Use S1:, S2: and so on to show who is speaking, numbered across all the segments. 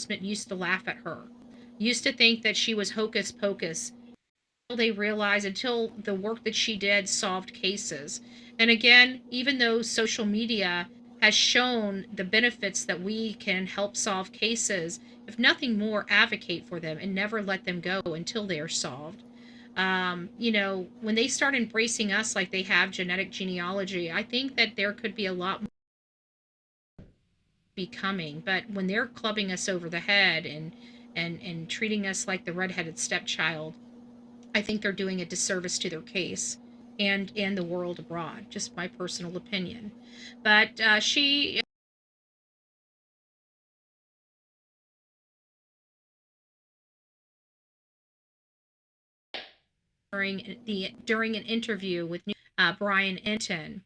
S1: enforcement used to laugh at her, used to think that she was hocus pocus, until they realized, until the work that she did solved cases. And again, even though social media has shown the benefits that we can help solve cases, if nothing more, advocate for them and never let them go until they are solved. When they start embracing us like they have genetic genealogy, I think that there could be a lot more becoming. But when they're clubbing us over the head and treating us like the redheaded stepchild, I think they're doing a disservice to their case and the world abroad. Just my personal opinion. But she during an interview with Brian Enton.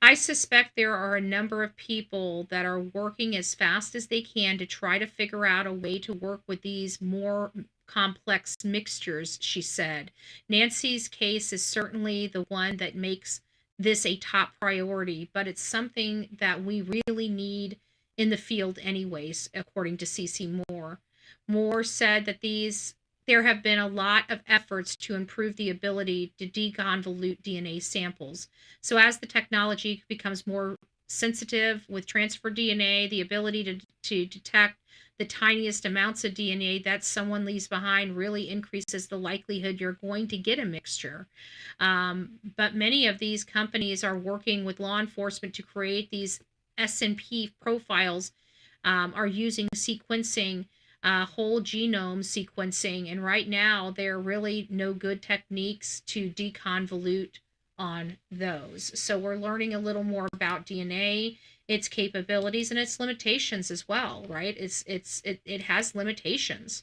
S1: I suspect there are a number of people that are working as fast as they can to try to figure out a way to work with these more complex mixtures, she said. Nancy's case is certainly the one that makes this a top priority, but it's something that we really need in the field anyways, according to CC Moore. Moore said that there have been a lot of efforts to improve the ability to deconvolute DNA samples. So as the technology becomes more sensitive with transfer DNA, the ability to detect the tiniest amounts of DNA that someone leaves behind really increases the likelihood you're going to get a mixture. But many of these companies are working with law enforcement to create these SNP profiles, are using sequencing, whole genome sequencing, and right now there are really no good techniques to deconvolute on those. So we're learning a little more about DNA, its capabilities, and its limitations as well, right? It has limitations.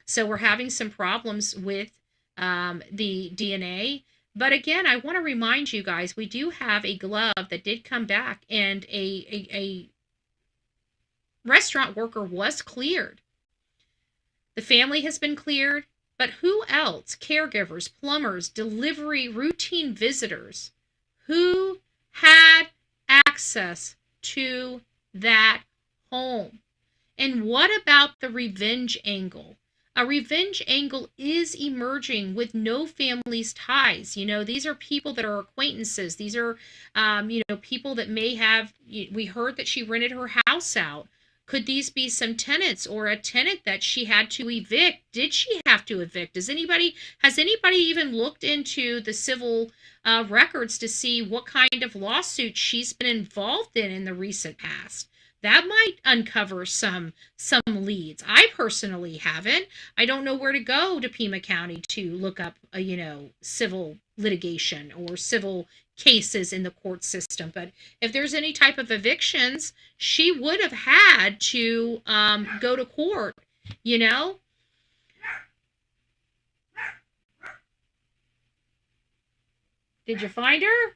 S1: So we're having some problems with the DNA. But again, I want to remind you guys, we do have a glove that did come back, and a restaurant worker was cleared. The family has been cleared, but who else? Caregivers, plumbers, delivery, routine visitors. Who had access to that home? And what about the revenge angle? A revenge angle is emerging with no family's ties. These are people that are acquaintances. These are, people that may have, we heard that she rented her house out. Could these be some tenants or a tenant that she had to evict? Did she have to evict? Has anybody even looked into the civil records to see what kind of lawsuit she's been involved in the recent past? That might uncover some leads. I personally haven't. I don't know where to go to Pima County to look up civil litigation or civil cases in the court system. But if there's any type of evictions, she would have had to go to court, Did you find her?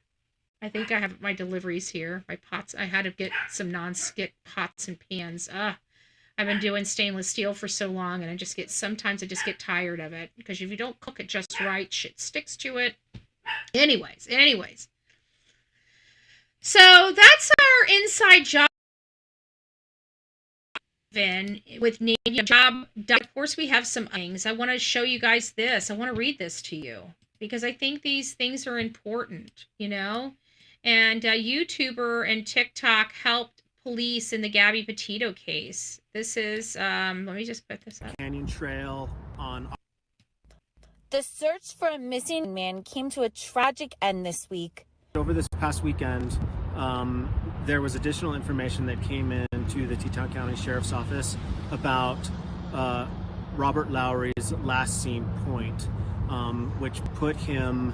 S1: I think I have my deliveries here. My pots. I had to get some non-stick pots and pans. I've been doing stainless steel for so long, and sometimes I just get tired of it, because if you don't cook it just right, shit sticks to it. Anyways. So that's our inside job with Navy job. Of course, we have some things. I want to show you guys this. I want to read this to you because I think these things are important, And YouTuber and TikTok helped police in the Gabby Petito case. This is, let me just put this up.
S2: Canyon Trail on.
S3: The search for a missing man came to a tragic end this week.
S2: Over this past weekend, there was additional information that came in to the Teton County Sheriff's Office about Robert Lowry's last seen point, which put him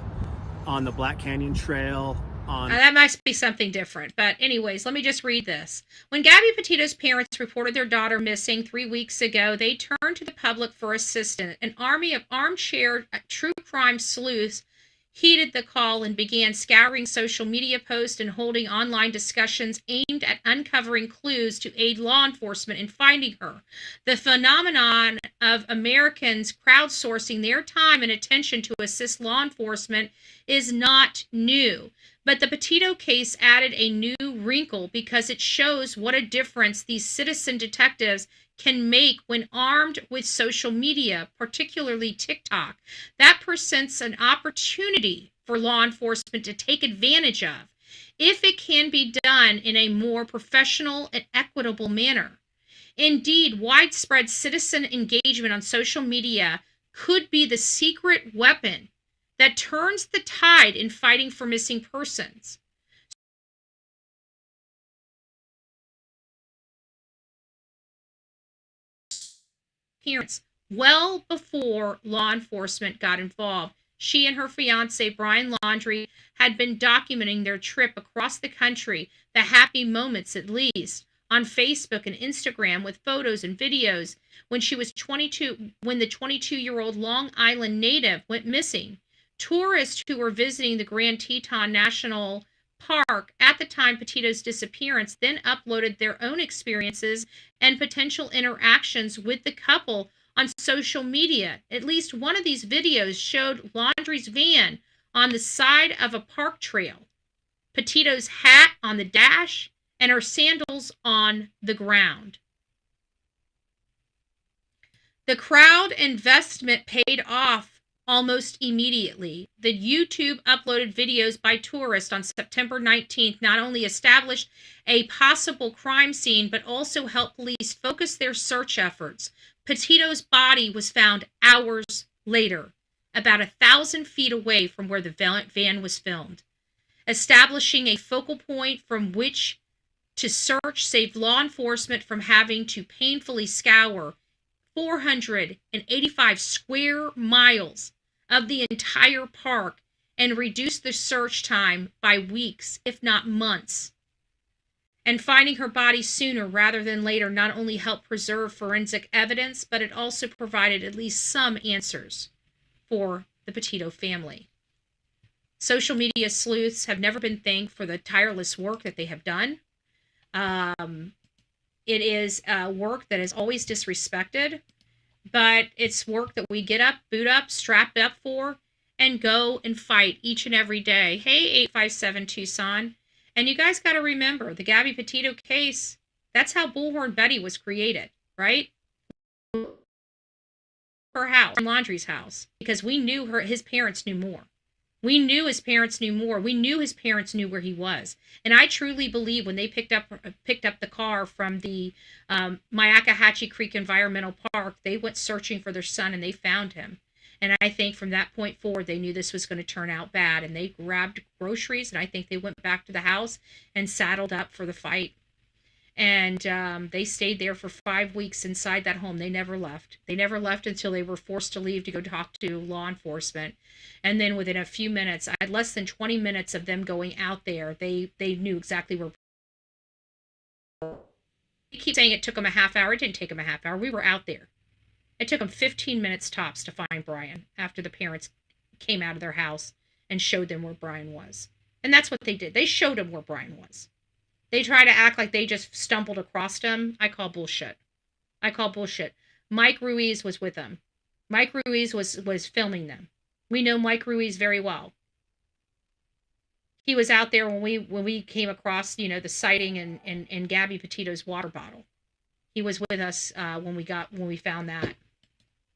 S2: on the Black Canyon Trail.
S1: That must be something different. But anyways, let me just read this. When Gabby Petito's parents reported their daughter missing 3 weeks ago, they turned to the public for assistance. An army of armchair true crime sleuths heeded the call and began scouring social media posts and holding online discussions aimed at uncovering clues to aid law enforcement in finding her. The phenomenon of Americans crowdsourcing their time and attention to assist law enforcement is not new. But the Petito case added a new wrinkle because it shows what a difference these citizen detectives can make when armed with social media, particularly TikTok, that presents an opportunity for law enforcement to take advantage of if it can be done in a more professional and equitable manner. Indeed, widespread citizen engagement on social media could be the secret weapon that turns the tide in fighting for missing persons. Parents, well before law enforcement got involved, she and her fiance, Brian Laundrie, had been documenting their trip across the country, the happy moments at least, on Facebook and Instagram with photos and videos when she was 22, when the 22-year-old Long Island native went missing. Tourists who were visiting the Grand Teton National Park at the time Petito's disappearance then uploaded their own experiences and potential interactions with the couple on social media. At least one of these videos showed Laundrie's van on the side of a park trail, Petito's hat on the dash, and her sandals on the ground. The crowd investment paid off almost immediately. The YouTube uploaded videos by tourists on September 19th not only established a possible crime scene, but also helped police focus their search efforts. Petito's body was found hours later, about 1,000 feet away from where the van was filmed. Establishing a focal point from which to search saved law enforcement from having to painfully scour 485 square miles of the entire park and reduce the search time by weeks, if not months. And finding her body sooner rather than later not only helped preserve forensic evidence, but it also provided at least some answers for the Petito family. Social media sleuths have never been thanked for the tireless work that they have done. It is work that is always disrespected, but it's work that we get up, boot up, strap up for, and go and fight each and every day. Hey, 857 Tucson. And you guys got to remember, the Gabby Petito case, that's how Bullhorn Betty was created, right? Her house, Laundrie's house, because we knew his parents knew more. We knew his parents knew more. We knew his parents knew where he was. And I truly believe when they picked up the car from the Myakkahatchee Creek Environmental Park, they went searching for their son and they found him. And I think from that point forward, they knew this was going to turn out bad. And they grabbed groceries, and I think they went back to the house and saddled up for the fight. And they stayed there for 5 weeks inside that home. They never left. They never left until they were forced to leave to go talk to law enforcement. And then within a few minutes, less than 20 minutes of them going out there, they knew exactly where. You keep saying it took them a half hour. It didn't take them a half hour. We were out there. It took them 15 minutes tops to find Brian after the parents came out of their house and showed them where Brian was. And that's what they did. They showed him where Brian was. They try to act like they just stumbled across him. I call bullshit. I call bullshit. Mike Ruiz was with them. Mike Ruiz was filming them. We know Mike Ruiz very well. He was out there when we came across, the sighting in Gabby Petito's water bottle. He was with us when we found that.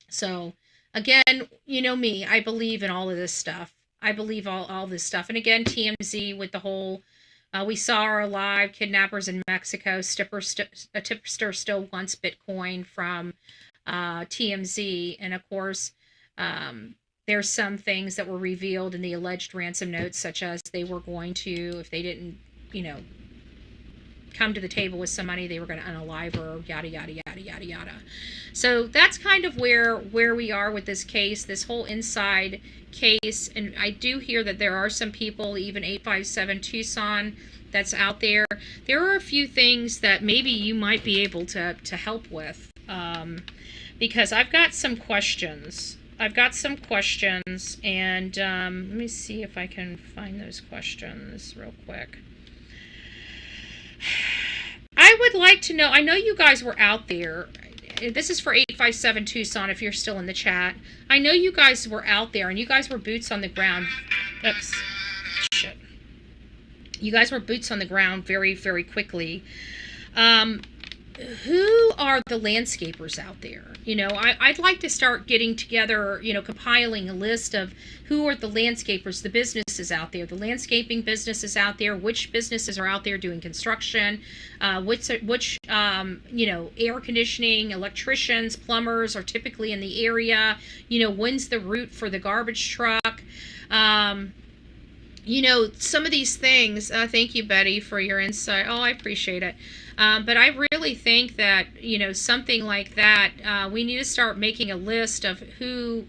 S1: So again, you know me, I believe in all of this stuff. I believe all this stuff. And again, TMZ with the whole, we saw her alive, kidnappers in Mexico, a tipster still wants Bitcoin from TMZ. And of course, there's some things that were revealed in the alleged ransom notes, such as they were going to, if they didn't, come to the table with some money, they were going to unalive her, yada, yada, yada, yada, yada. So that's kind of where we are with this case, this whole inside case. And I do hear that there are some people, even 857 Tucson, that's out there. There are a few things that maybe you might be able to help with, because I've got some questions. And let me see if I can find those questions real quick. I would like to know, I know you guys were out there. This is for 857 Tucson, if you're still in the chat. I know you guys were out there, and you guys were boots on the ground. Oops. Shit. You guys were boots on the ground very, very quickly. who are the landscapers out there? I'd like to start getting together, compiling a list of who are the landscapers, the businesses out there, the landscaping businesses out there, which businesses are out there doing construction, which air conditioning, electricians, plumbers are typically in the area, when's the route for the garbage truck. Some of these things, thank you, Betty, for your insight. Oh, I appreciate it. But I really think that, something like that, we need to start making a list of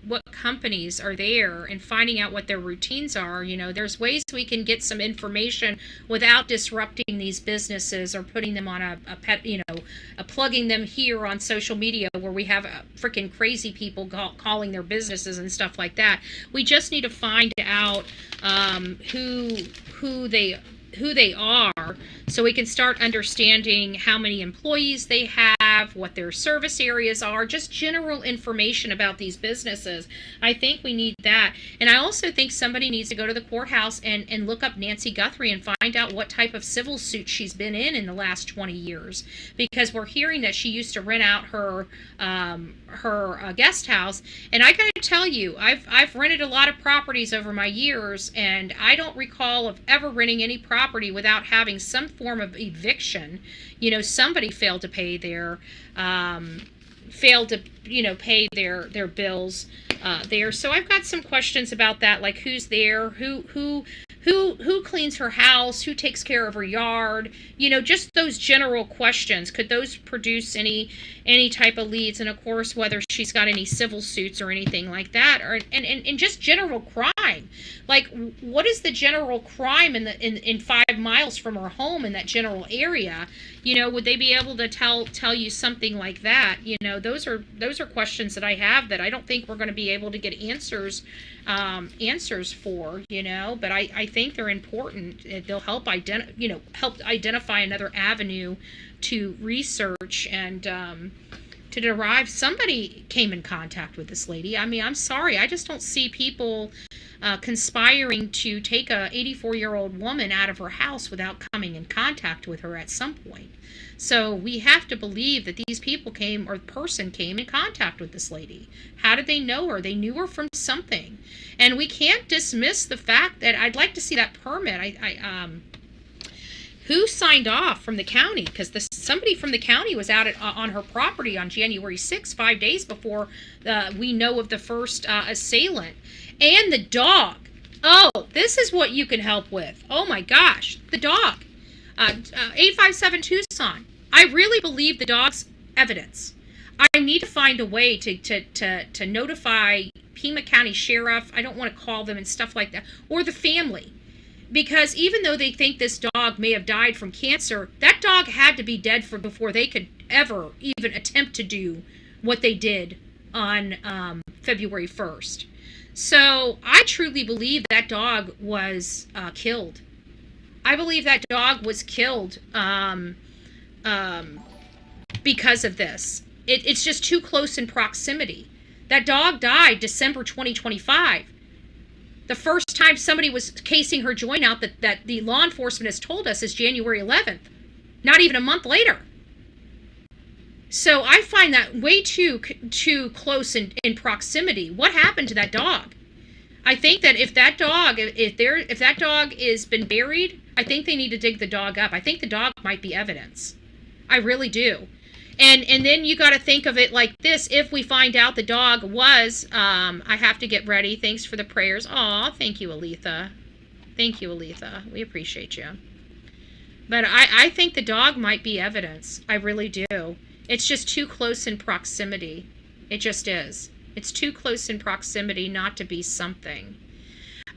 S1: what companies are there and finding out what their routines are. There's ways we can get some information without disrupting these businesses or putting them on plugging them here on social media where we have freaking crazy people calling their businesses and stuff like that. We just need to find out who they are, so we can start understanding how many employees they have, what their service areas are, just general information about these businesses. I think we need that. And I also think somebody needs to go to the courthouse and look up Nancy Guthrie and find out what type of civil suit she's been in the last 20 years, because we're hearing that she used to rent out her guest house. And I gotta tell you, I've rented a lot of properties over my years, and I don't recall of ever renting any property without having some form of eviction. Somebody failed to pay their pay their bills there. So I've got some questions about that, like who's there, who cleans her house, who takes care of her yard, just those general questions. Could those produce any type of leads? And of course, whether she's got any civil suits or anything like that, or and just general crime. Like, what is the general crime in 5 miles from her home in that general area? Would they be able to tell you something like that? Those are questions that I have that I don't think we're going to be able to get answers for. But I think they're important. They'll help identify another avenue to research and to derive. Somebody came in contact with this lady. I mean, I'm sorry, I just don't see people conspiring to take a 84-year-old woman out of her house without coming in contact with her at some point. So we have to believe that these people came in contact with this lady. How did they know her? They knew her from something. And we can't dismiss the fact that I'd like to see that permit. Who signed off from the county? Because somebody from the county was out on her property on January 6th, 5 days before we know of the first assailant. And the dog. Oh, this is what you can help with. Oh my gosh, the dog. 857 Tucson. I really believe the dog's evidence. I need to find a way to notify Pima County Sheriff. I don't want to call them and stuff like that, or the family. Because even though they think this dog may have died from cancer, that dog had to be dead before they could ever even attempt to do what they did on February 1st. So I truly believe that dog was killed. I believe that dog was killed because of this. It's just too close in proximity. That dog died December 2025. The first time somebody was casing her joint out that the law enforcement has told us is January 11th. Not even a month later. So I find that way too close in proximity. What happened to that dog? I think that if that dog is been buried, I think they need to dig the dog up. I think the dog might be evidence. I really do. And then you got to think of it like this. If we find out the dog was, I have to get ready. Thanks for the prayers. Aw, thank you, Aletha. Thank you, Aletha. We appreciate you. But I think the dog might be evidence. I really do. It's just too close in proximity. It just is. It's too close in proximity not to be something.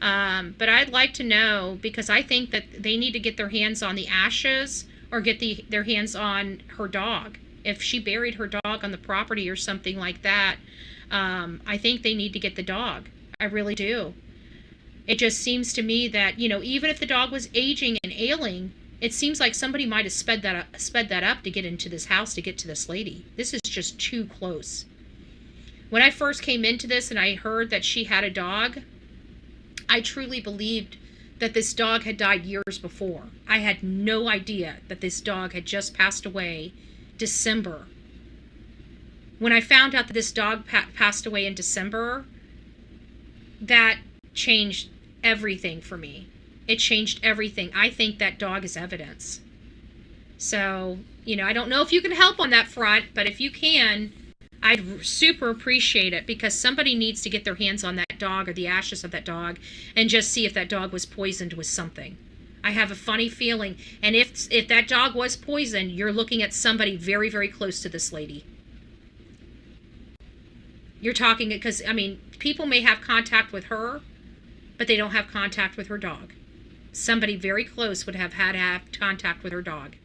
S1: But I'd like to know, because I think that they need to get their hands on the ashes or get their hands on her dog. If she buried her dog on the property or something like that, I think they need to get the dog. I really do. It just seems to me that, even if the dog was aging and ailing, it seems like somebody might have sped that up to get into this house, to get to this lady. This is just too close. When I first came into this and I heard that she had a dog, I truly believed that this dog had died years before. I had no idea that this dog had just passed away December. When I found out that this dog passed away in December, that changed everything for me. It changed everything. I think that dog is evidence. So, I don't know if you can help on that front, but if you can, I'd super appreciate it, because somebody needs to get their hands on that dog or the ashes of that dog and just see if that dog was poisoned with something. I have a funny feeling. And if that dog was poisoned, you're looking at somebody very, very close to this lady. You're talking, because, people may have contact with her, but they don't have contact with her dog. Somebody very close would have had to have contact with her dog.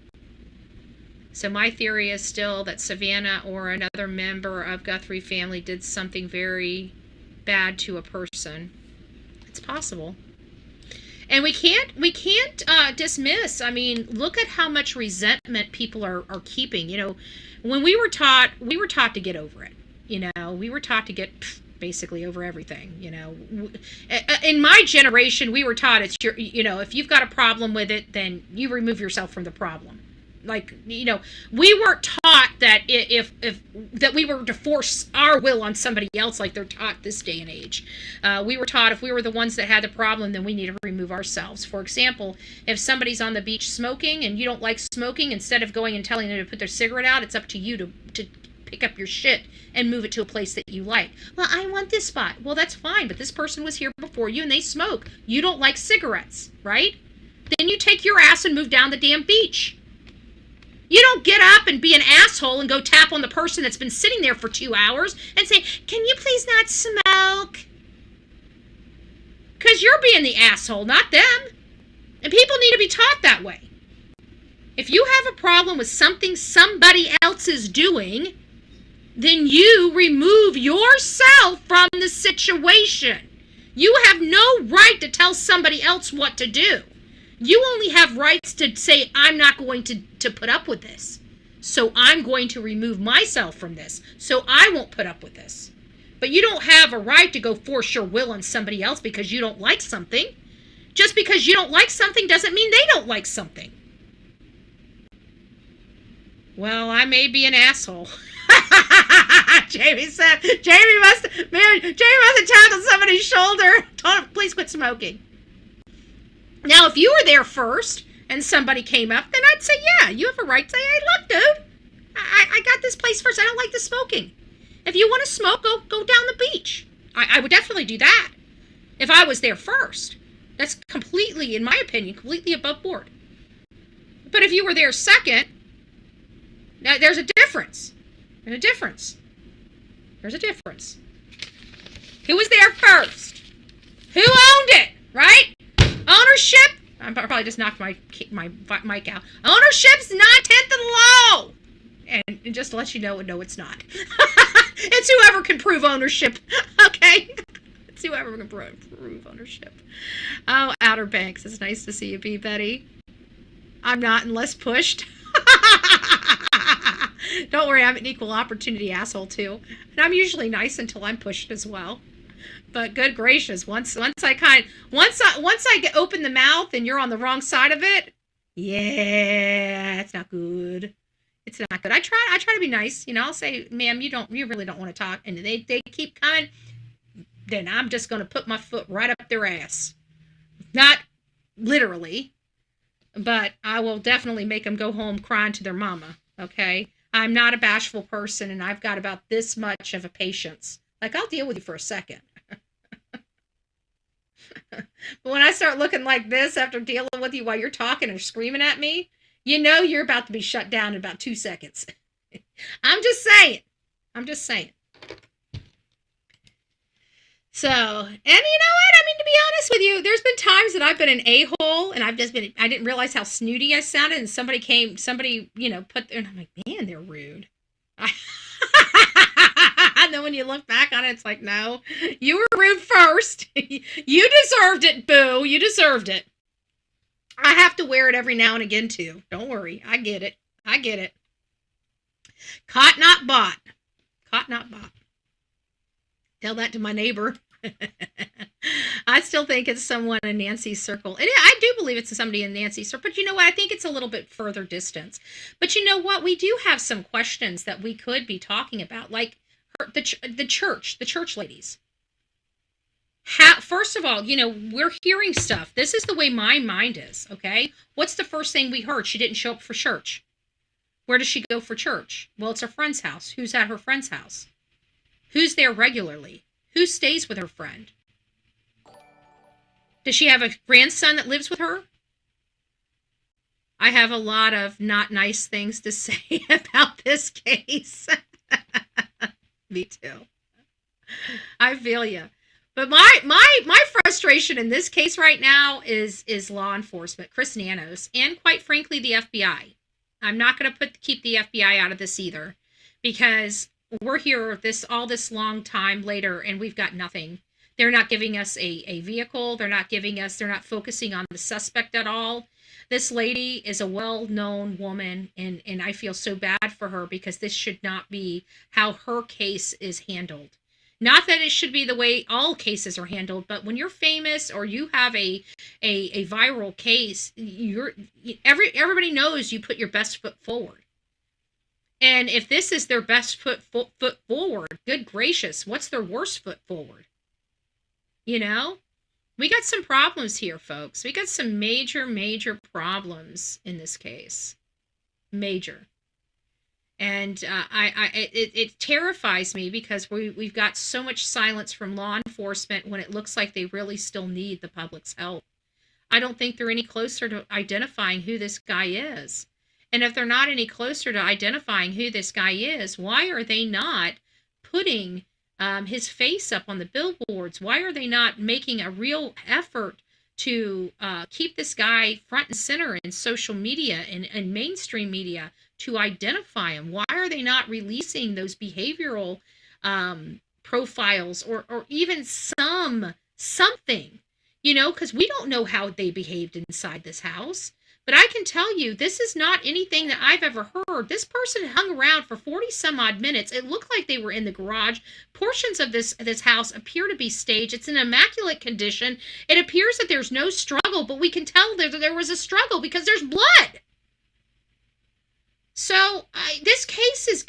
S1: So my theory is still that Savannah or another member of Guthrie family did something very bad to a person. It's possible. And we can't dismiss. Look at how much resentment people are keeping. When we were taught to get over it. We were taught to get basically over everything. In my generation, we were taught it's your, if you've got a problem with it, then you remove yourself from the problem. We weren't taught that if that we were to force our will on somebody else like they're taught this day and age. We were taught if we were the ones that had the problem, then we need to remove ourselves. For example, if somebody's on the beach smoking and you don't like smoking, instead of going and telling them to put their cigarette out, it's up to you to pick up your shit and move it to a place that you like. Well, I want this spot. Well, that's fine, but this person was here before you and they smoke. You don't like cigarettes, right? Then you take your ass and move down the damn beach. You don't get up and be an asshole and go tap on the person that's been sitting there for 2 hours and say, can you please not smoke? Because you're being the asshole, not them. And people need to be taught that way. If you have a problem with something somebody else is doing, then you remove yourself from the situation. You have no right to tell somebody else what to do. You only have rights to say, I'm not going to put up with this. So I'm going to remove myself from this. So I won't put up with this. But you don't have a right to go force your will on somebody else because you don't like something. Just because you don't like something doesn't mean they don't like something. Well, I may be an asshole. Jamie said, Jamie must have tapped on somebody's shoulder. Told him, please quit smoking. Now, if you were there first and somebody came up, then I'd say, yeah, you have a right to say, hey, look, dude, I got this place first. I don't like the smoking. If you want to smoke, go down the beach. I would definitely do that if I was there first. That's completely, in my opinion, completely above board. But if you were there second, now there's a difference. There's a difference. There's a difference. Who was there first? Who owned it, right? Ownership, I probably just knocked my mic out. Ownership's 9/10 of the law. And just to let you know, no, it's not. It's whoever can prove ownership, okay? It's whoever can prove ownership. Oh, Outer Banks, it's nice to see you, B. Betty. I'm not unless pushed. Don't worry, I'm an equal opportunity asshole too. And I'm usually nice until I'm pushed as well. But good gracious, once I get open the mouth and you're on the wrong side of it, yeah, it's not good. It's not good. I try to be nice, I'll say, ma'am, you really don't want to talk, and they keep coming, then I'm just gonna put my foot right up their ass. Not literally, but I will definitely make them go home crying to their mama, okay? I'm not a bashful person, and I've got about this much of a patience. Like, I'll deal with you for a second. But when I start looking like this after dealing with you while you're talking or screaming at me, you're about to be shut down in about 2 seconds. I'm just saying. So, and you know what? To be honest with you, there's been times that I've been an a-hole and I didn't realize how snooty I sounded, and somebody put there, and I'm like, man, they're rude. And then when you look back on it, it's like, no, you were rude first. You deserved it, boo. You deserved it. I have to wear it every now and again, too. Don't worry. I get it. Caught not bought. Tell that to my neighbor. I still think it's someone in Nancy's circle. And I do believe it's somebody in Nancy's circle. But you know what? I think it's a little bit further distance. But you know what? We do have some questions that we could be talking about, like the church ladies. First of all, we're hearing stuff. This is the way my mind is, okay? What's the first thing we heard? She didn't show up for church. Where does she go for church? Well, it's her friend's house. Who's at her friend's house? Who's there regularly? Who stays with her friend? Does she have a grandson that lives with her? I have a lot of not nice things to say about this case. Me too. I feel you. But my frustration in this case right now is law enforcement, Chris Nanos, and quite frankly the FBI. I'm not going to keep the FBI out of this either, because we're here all this long time later and we've got nothing. They're not giving us a vehicle. They're not focusing on the suspect at all. This lady is a well-known woman, and I feel so bad for her, because this should not be how her case is handled. Not that it should be the way all cases are handled, but when you're famous or you have a viral case, everybody knows you put your best foot forward. And if this is their best foot forward, good gracious, what's their worst foot forward? We got some problems here, folks. We got some major problems in this case. Major. And it terrifies me, because we've got so much silence from law enforcement when it looks like they really still need the public's help. I don't think they're any closer to identifying who this guy is. And if they're not any closer to identifying who this guy is, why are they not putting his face up on the billboards? Why are they not making a real effort to keep this guy front and center in social media and mainstream media to identify him? Why are they not releasing those behavioral profiles or even something? Because we don't know how they behaved inside this house. But I can tell you, this is not anything that I've ever heard. This person hung around for 40 some odd minutes. It looked like they were in the garage. Portions of this house appear to be staged. It's in immaculate condition. It appears that there's no struggle, but we can tell there was a struggle because there's blood. So this case is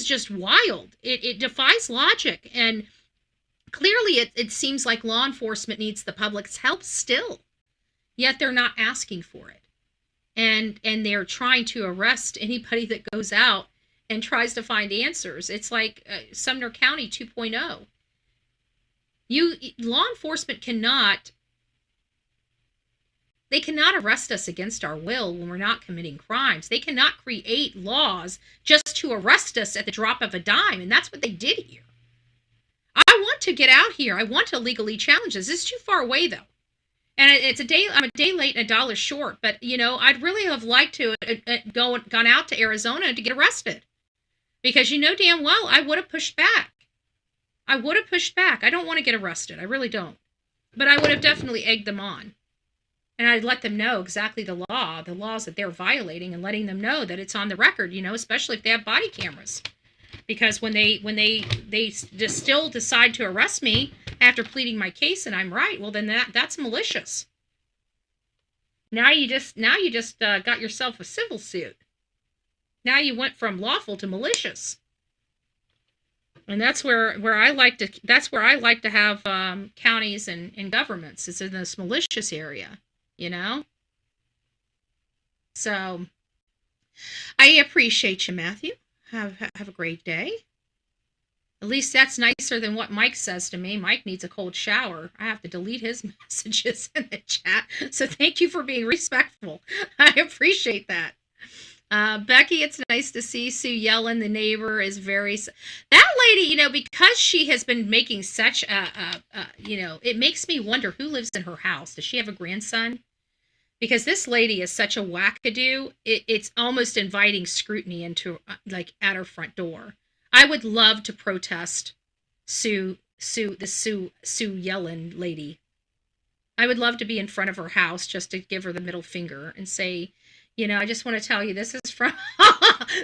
S1: just wild. It defies logic. And clearly it seems like law enforcement needs the public's help still. Yet they're not asking for it. And they're trying to arrest anybody that goes out and tries to find answers. It's like Sumner County 2.0. Law enforcement cannot arrest us against our will when we're not committing crimes. They cannot create laws just to arrest us at the drop of a dime, and that's what they did here. I want to get out here. I want to legally challenge this. This is too far away, though. And I'm a day late and $1 short, but I'd really have liked to gone out to Arizona to get arrested, because damn well I would have pushed back. I don't want to get arrested. I really don't. But I would have definitely egged them on. And I'd let them know exactly the laws that they're violating, and letting them know that it's on the record, especially if they have body cameras. Because when they just still decide to arrest me after pleading my case and I'm right, well then that's malicious. Now you just got yourself a civil suit. Now you went from lawful to malicious. And that's where I like to have counties and governments, is in this malicious area, So I appreciate you, Matthew. Have a great day. At least that's nicer than what Mike says to me. Mike needs a cold shower. I have to delete his messages in the chat. So thank you for being respectful. I appreciate that. Becky, it's nice to see Sue Yellen. The neighbor is that lady, because she has been making such it makes me wonder who lives in her house. Does she have a grandson? Because this lady is such a wackadoo, it's almost inviting scrutiny into, at her front door. I would love to protest Sue Yellen lady. I would love to be in front of her house just to give her the middle finger and say, I just want to tell you this is from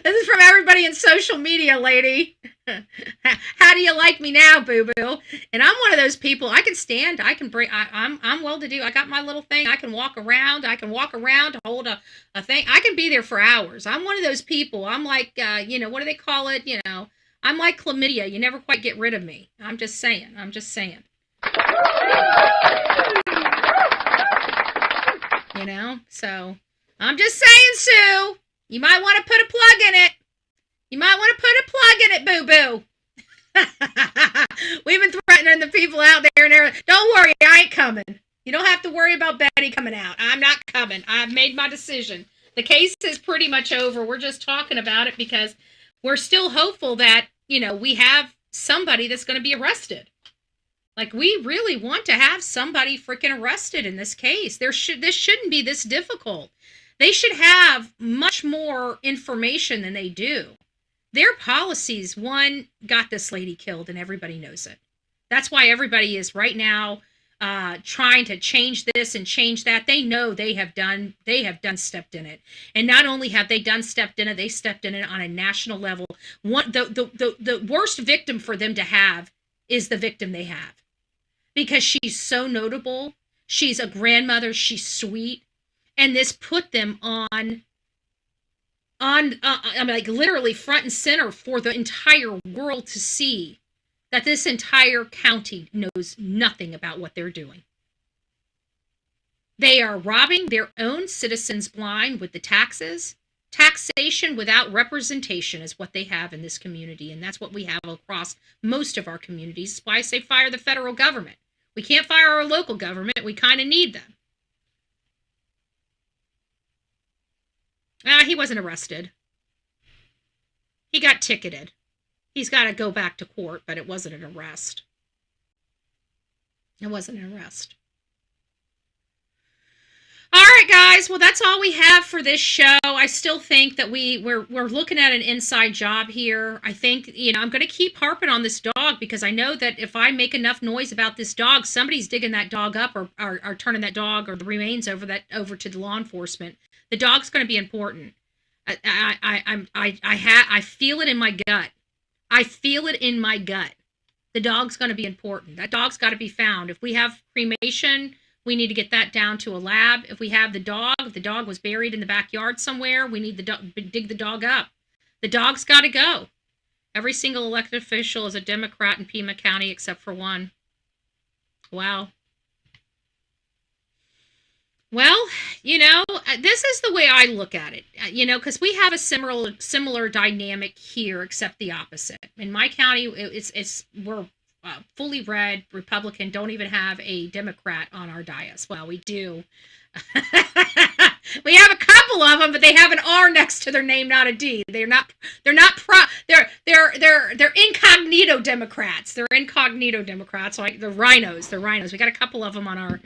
S1: this is from everybody in social media, lady. How do you like me now, boo boo? And I'm one of those people. I can stand. I can bring. I'm well to do. I got my little thing. I can walk around. I can walk around to hold a thing. I can be there for hours. I'm one of those people. I'm like, what do they call it? I'm like chlamydia. You never quite get rid of me. I'm just saying. I'm just saying. So I'm just saying, Sue. You might want to put a plug in it. You might want to put a plug in it, boo-boo. We've been threatening the people out there, and don't worry, I ain't coming. You don't have to worry about Betty coming out. I'm not coming. I've made my decision. The case is pretty much over. We're just talking about it because we're still hopeful that, we have somebody that's going to be arrested. Like, we really want to have somebody freaking arrested in this case. This shouldn't be this difficult. They should have much more information than they do. Their policies, one, got this lady killed, and everybody knows it. That's why everybody is right now trying to change this and change that. They know they have stepped in it. And not only have they stepped in it, they stepped in it on a national level. The worst victim for them to have is the victim they have. Because she's so notable. She's a grandmother. She's sweet. And this put them on like literally front and center for the entire world to see that this entire county knows nothing about what they're doing. They are robbing their own citizens blind with the taxes. Taxation without representation is what they have in this community. And that's what we have across most of our communities. That's why I say fire the federal government. We can't fire our local government. We kind of need them. He wasn't arrested. He got ticketed. He's got to go back to court, but it wasn't an arrest. It wasn't an arrest. All right, guys. Well, that's all we have for this show. I still think that we're looking at an inside job here. I think, I'm going to keep harping on this dog because I know that if I make enough noise about this dog, somebody's digging that dog up or turning that dog or the remains over to the law enforcement. The dog's going to be important. I feel it in my gut. I feel it in my gut. The dog's going to be important. That dog's got to be found. If we have cremation, we need to get that down to a lab. If we have if the dog was buried in the backyard somewhere, we need to dig the dog up. The dog's got to go. Every single elected official is a Democrat in Pima County except for one. Wow. Well, this is the way I look at it, because we have a similar dynamic here, except the opposite. In my county, we're fully red Republican, don't even have a Democrat on our dais. Well, we do. We have a couple of them, but they have an R next to their name, not a D. They're incognito Democrats. They're incognito Democrats, like the rhinos. We got a couple of them on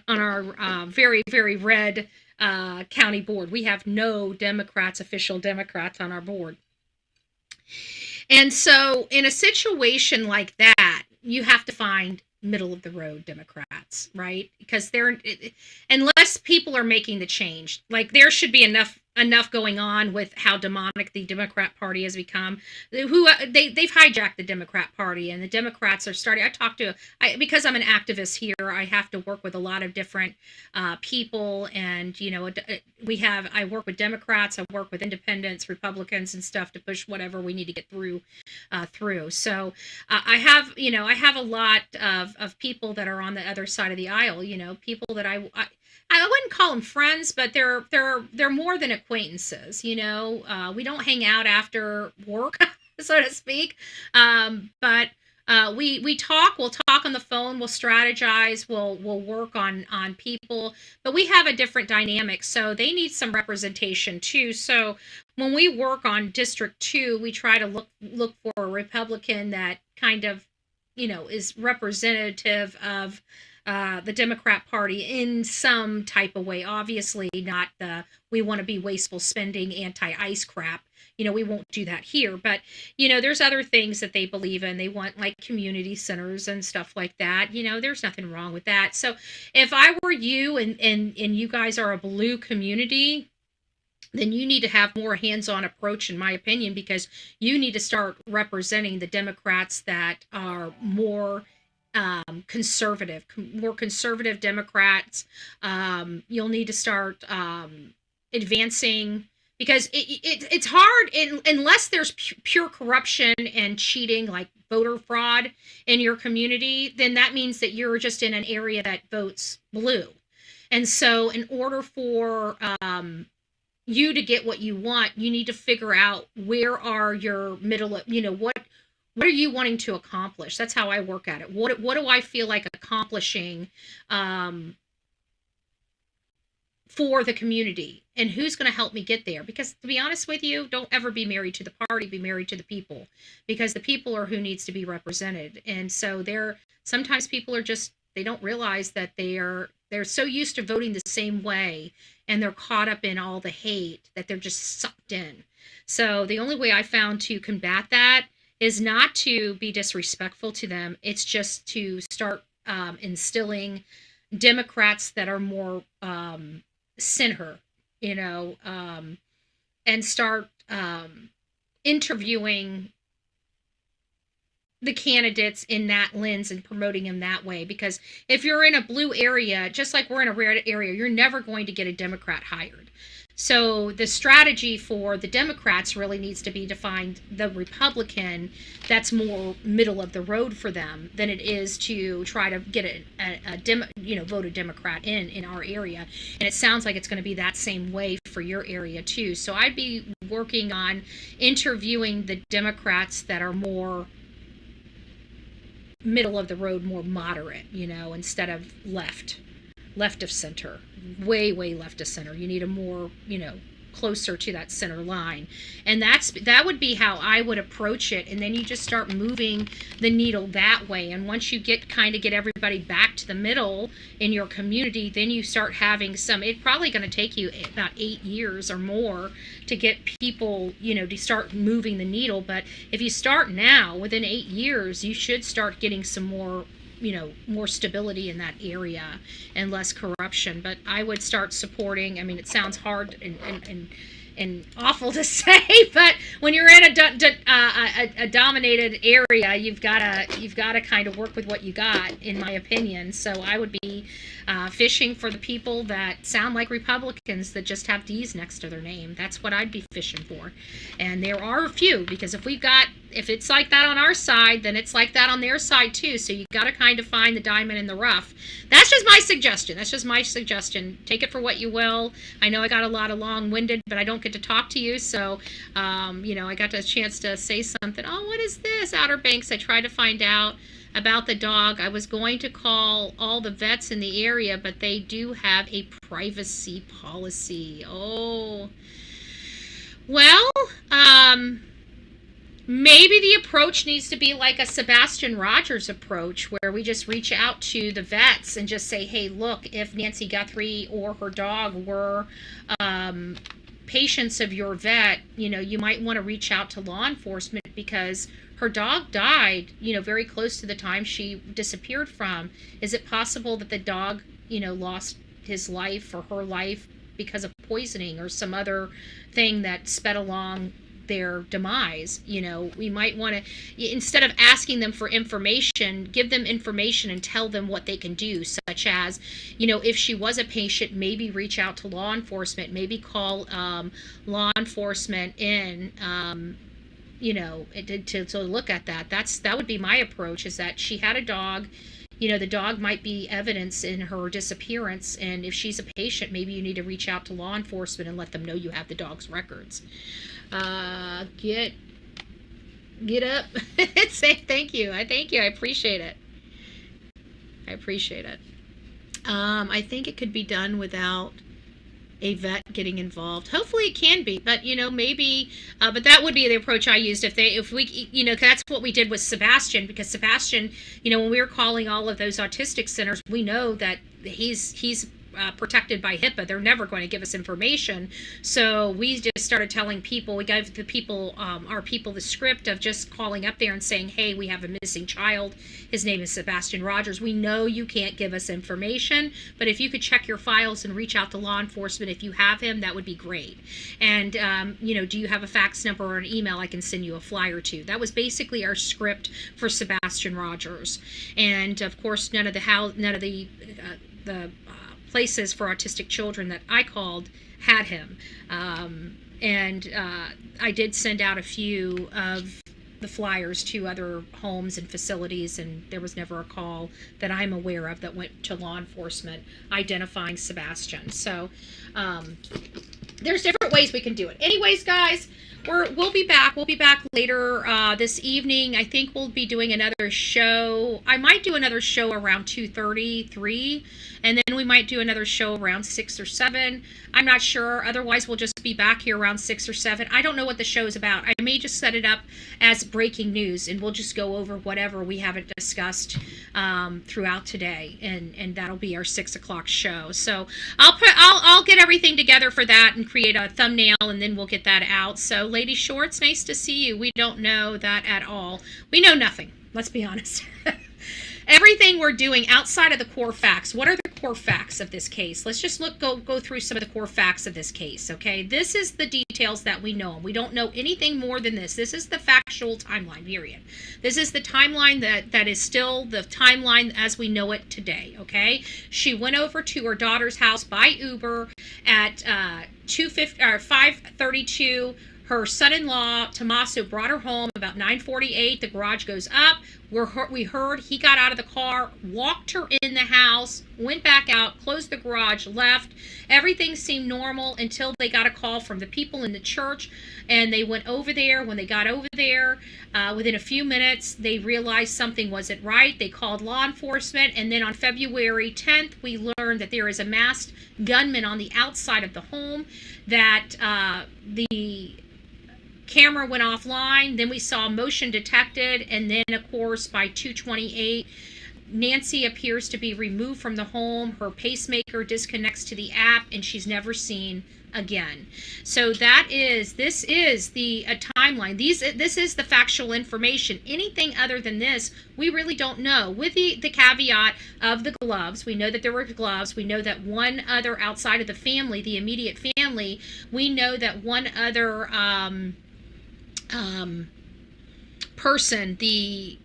S1: our very, very red county board. We have no official Democrats on our board. And so in a situation like that, you have to find middle of the road Democrats, right? Because unless people are making the change, like there should be enough going on with how demonic the Democrat Party has become. They've hijacked the Democrat Party, and the Democrats are starting. Because I'm an activist here, I have to work with a lot of different people, and I work with Democrats, I work with independents, Republicans, and stuff to push whatever we need to get through. So I have a lot of people that are on the other side of the aisle. People that I wouldn't call them friends, but they're more than acquaintances. We don't hang out after work, so to speak. But we talk. We'll talk on the phone. We'll strategize. We'll work on people. But we have a different dynamic, so they need some representation too. So when we work on District 2, we try to look for a Republican that kind of is representative of the Democrat Party in some type of way. Obviously not we want to be wasteful spending anti-ICE crap. We won't do that here, but there's other things that they believe in. They want like community centers and stuff like that. There's nothing wrong with that. So if I were you and you guys are a blue community, then you need to have more hands-on approach, in my opinion, because you need to start representing the Democrats that are more conservative, more conservative Democrats. You'll need to start advancing, because it's hard unless there's pure corruption and cheating, like voter fraud in your community. Then that means that you're just in an area that votes blue. And so in order for you to get what you want, you need to figure out where are your middle, what are you wanting to accomplish? That's how I work at it. What do I feel like accomplishing for the community, and who's going to help me get there? Because to be honest with you, don't ever be married to the party, be married to the people, because the people are who needs to be represented. And so sometimes people are just, they don't realize that they're so used to voting the same way, and they're caught up in all the hate that they're just sucked in. So the only way I found to combat that is not to be disrespectful to them. It's just to start instilling Democrats that are more center, and start interviewing the candidates in that lens and promoting them that way. Because if you're in a blue area, just like we're in a red area, you're never going to get a Democrat hired. So the strategy for the Democrats really needs to be to find the Republican that's more middle of the road for them than it is to try to get vote a Democrat in our area. And it sounds like it's going to be that same way for your area too. So I'd be working on interviewing the Democrats that are more middle of the road, more moderate, instead of left of center, way left of center. You need a more, closer to that center line. And that would be how I would approach it. And then you just start moving the needle that way. And once you get everybody back to the middle in your community, then you start having it's probably going to take you about 8 years or more to get people, to start moving the needle. But if you start now, within 8 years, you should start getting some more stability in that area and less corruption. But I would start supporting, it sounds hard and awful to say, but when you're in a dominated area, you've got to kind of work with what you got, in my opinion. So I would be fishing for the people that sound like Republicans that just have D's next to their name. That's what I'd be fishing for. And there are a few, because if it's like that on our side, then it's like that on their side too. So you got to kind of find the diamond in the rough. That's just my suggestion. Take it for what you will. I know I got a lot of long-winded, but I don't get to talk to you. So, I got a chance to say something. Oh, what is this? Outer Banks. I tried to find out about the dog. I was going to call all the vets in the area, but they do have a privacy policy. Oh, well, maybe the approach needs to be like a Sebastian Rogers approach, where we just reach out to the vets and just say, hey, look, if Nancy Guthrie or her dog were patients of your vet, you might want to reach out to law enforcement, because her dog died, very close to the time she disappeared from. Is it possible that the dog, lost his life or her life because of poisoning or some other thing that sped along their demise? We might want to, instead of asking them for information, give them information and tell them what they can do, such as, if she was a patient, maybe reach out to law enforcement, maybe call law enforcement in, to look at that. That would be my approach, is that she had a dog. The dog might be evidence in her disappearance, and if she's a patient, maybe you need to reach out to law enforcement and let them know you have the dog's records. Get up. Say thank you. I appreciate it. I think it could be done without a vet getting involved. Hopefully it can be, but maybe, but that would be the approach I used. If we, that's what we did with Sebastian, because Sebastian, when we were calling all of those autistic centers, we know that he's protected by HIPAA. They're never going to give us information. So we just started telling people, we gave the people, our people, the script of just calling up there and saying, hey, we have a missing child. His name is Sebastian Rogers. We know you can't give us information, but if you could check your files and reach out to law enforcement if you have him, that would be great. And, do you have a fax number or an email I can send you a flyer to? That was basically our script for Sebastian Rogers. And of course, none of the places for autistic children that I called had him. I did send out a few of the flyers to other homes and facilities, and there was never a call that I'm aware of that went to law enforcement identifying Sebastian. So there's different ways we can do it. Anyways, guys, we'll be back. We'll be back later this evening. I think we'll be doing another show. I might do another show around 2:30, 3, and then we might do another show around 6 or 7. I'm not sure. Otherwise, we'll just be back here around 6 or 7. I don't know what the show is about. I may just set it up as breaking news, and we'll just go over whatever we haven't discussed throughout today, and that'll be our 6 o'clock show. So I'll get everything together for that and create a thumbnail, and then we'll get that out. So, Lady Shorts, nice to see you. We don't know that at all. We know nothing. Let's be honest. Everything we're doing outside of the core facts. What are the core facts of this case? Let's just go through some of the core facts of this case, okay? This is the details that we know. We don't know anything more than this. This is the factual timeline, period. This is the timeline that is still the timeline as we know it today, okay? She went over to her daughter's house by Uber at 5:32. Her son-in-law, Tommaso, brought her home about 9:48. The garage goes up. We heard he got out of the car, walked her in the house, went back out, closed the garage, left. Everything seemed normal until they got a call from the people in the church, and they went over there. When they got over there, within a few minutes, they realized something wasn't right. They called law enforcement, and then on February 10th, we learned that there is a masked gunman on the outside of the home, that the camera went offline. Then we saw motion detected, and then of course by 2:28 Nancy appears to be removed from the home. Her pacemaker disconnects to the app, and she's never seen again. So this is the timeline. This is the factual information. Anything other than this, we really don't know. With the caveat of the gloves, we know that there were gloves. We know that one other outside of the family, the immediate family, we know that one other person, the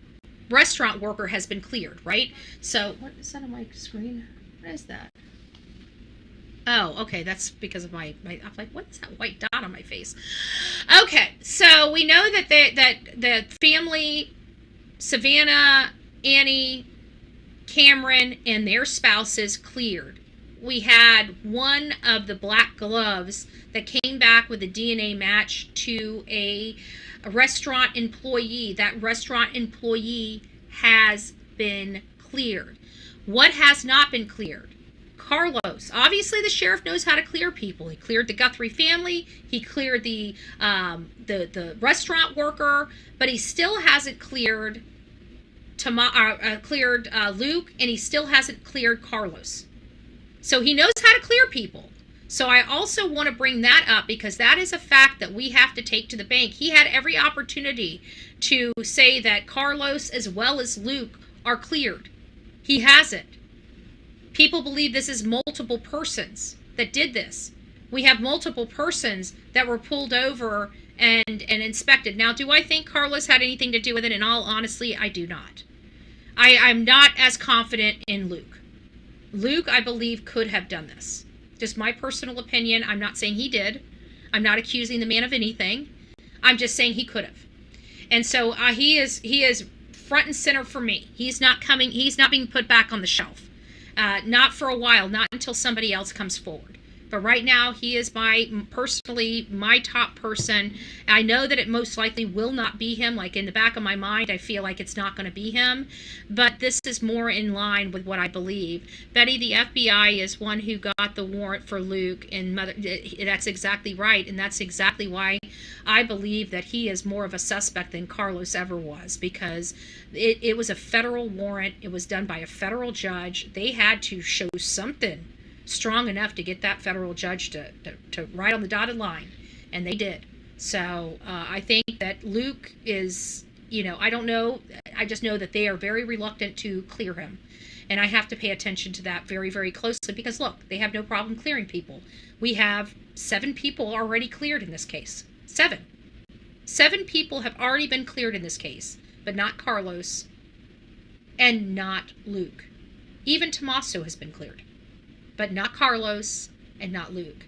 S1: restaurant worker, has been cleared, right? So what is that on my screen? What is that? Oh, okay, that's because of my I'm like, what is that white dot on my face? Okay, so we know that the family, Savannah, Annie, Cameron, and their spouses cleared. We had one of the black gloves that came back with a DNA match to a restaurant employee. That restaurant employee has been cleared. What has not been cleared? Carlos. Obviously, the sheriff knows how to clear people. He cleared the Guthrie family. He cleared the restaurant worker, but he still hasn't cleared Luke, and he still hasn't cleared Carlos. So he knows how to clear people. So I also want to bring that up because that is a fact that we have to take to the bank. He had every opportunity to say that Carlos as well as Luke are cleared. He hasn't. People believe this is multiple persons that did this. We have multiple persons that were pulled over and inspected. Now, do I think Carlos had anything to do with it? In all honesty, I do not. I'm not as confident in Luke. Luke, I believe, could have done this. Just my personal opinion. I'm not saying he did. I'm not accusing the man of anything. I'm just saying he could have. And so he is front and center for me. He's not being put back on the shelf. Not for a while, not until somebody else comes forward. But right now, he is personally my top person. I know that it most likely will not be him. Like in the back of my mind, I feel like it's not going to be him. But this is more in line with what I believe. Betty, the FBI is one who got the warrant for Luke, and that's exactly right. And that's exactly why I believe that he is more of a suspect than Carlos ever was, because it was a federal warrant. It was done by a federal judge. They had to show something strong enough to get that federal judge to write on the dotted line, and they did. So I think that Luke is, I don't know. I just know that they are very reluctant to clear him. And I have to pay attention to that very, very closely because, look, they have no problem clearing people. We have 7 people already cleared in this case. 7. 7 people have already been cleared in this case, but not Carlos and not Luke. Even Tommaso has been cleared, but not Carlos and not Luke.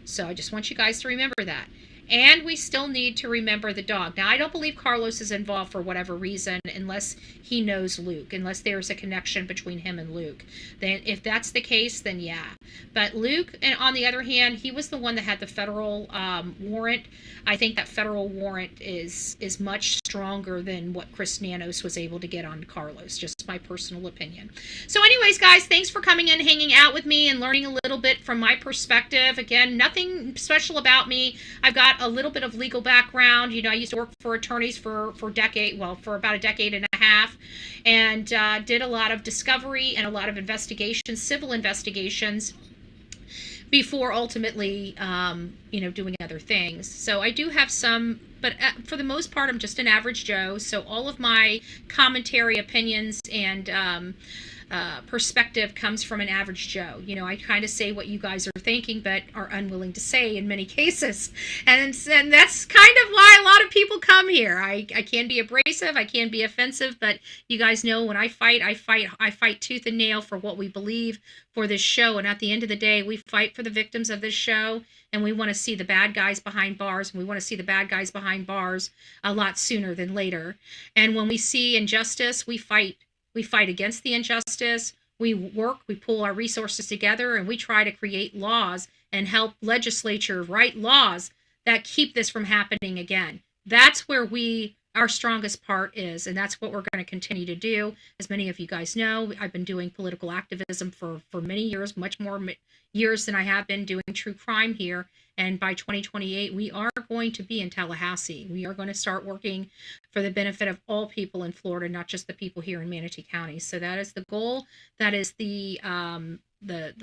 S1: So I just want you guys to remember that. And we still need to remember the dog. Now, I don't believe Carlos is involved for whatever reason unless he knows Luke, unless there's a connection between him and Luke. Then if that's the case, then yeah. But Luke, and on the other hand, he was the one that had the federal warrant. I think that federal warrant is much stronger than what Chris Nanos was able to get on Carlos. Just my personal opinion. So anyways, guys, thanks for coming in, hanging out with me, and learning a little bit from my perspective. Again, nothing special about me. I've got a little bit of legal background. I used to work for attorneys for about a decade and a half, and did a lot of discovery and a lot of investigations, civil investigations, before ultimately, doing other things. So I do have some, but for the most part, I'm just an average Joe. So all of my commentary, opinions, and perspective comes from an average Joe. I kind of say what you guys are thinking, but are unwilling to say in many cases. And that's kind of why a lot of people come here. I can be abrasive, I can be offensive, but you guys know when I fight tooth and nail for what we believe for this show. And at the end of the day, we fight for the victims of this show, and we want to see the bad guys behind bars, and we want to see the bad guys behind bars a lot sooner than later. And when we see injustice, we fight. We fight against the injustice. We work, we pull our resources together, and we try to create laws and help legislature write laws that keep this from happening again. That's where our strongest part is, and that's what we're going to continue to do. As many of you guys know, I've been doing political activism for many years, much more years than I have been doing true crime here. And by 2028, we are going to be in Tallahassee. We are going to start working for the benefit of all people in Florida, not just the people here in Manatee County. So that is the goal. That is the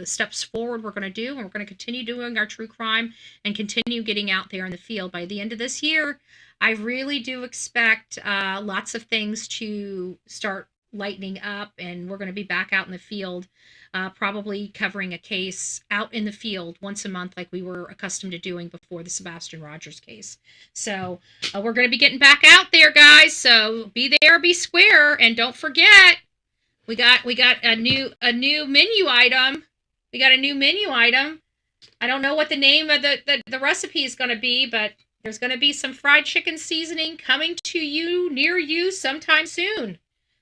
S1: steps forward we're going to do, and we're going to continue doing our true crime and continue getting out there in the field. By the end of this year, I really do expect lots of things to start lightening up, and we're going to be back out in the field, probably covering a case out in the field once a month like we were accustomed to doing before the Sebastian Rogers case. So we're going to be getting back out there, guys. So be there, be square, and don't forget, we got a new menu item. We got a new menu item. I don't know what the name of the recipe is going to be, but there's going to be some fried chicken seasoning coming to you, near you, sometime soon.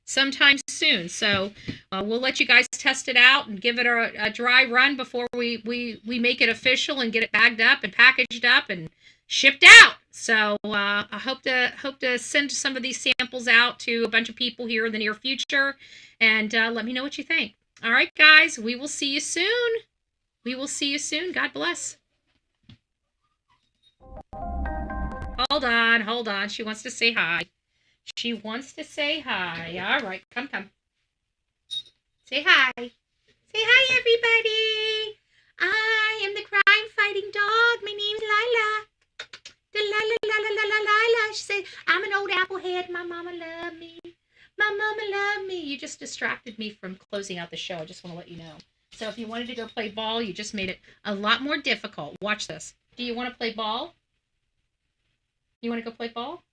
S1: So we'll let you guys test it out and give it a dry run before we make it official and get it bagged up and packaged up and shipped out. So I hope to send some of these samples out to a bunch of people here in the near future, and let me know what you think. All right, guys, we will see you soon. God bless. Hold on. She wants to say hi. All right, come. Say hi. Say hi, everybody. I am the crime-fighting dog. My name's Lila. Lila. She said, I'm an old applehead. My mama loved me. You just distracted me from closing out the show. I just want to let you know. So if you wanted to go play ball, you just made it a lot more difficult. Watch this. Do you want to play ball? You want to go play ball?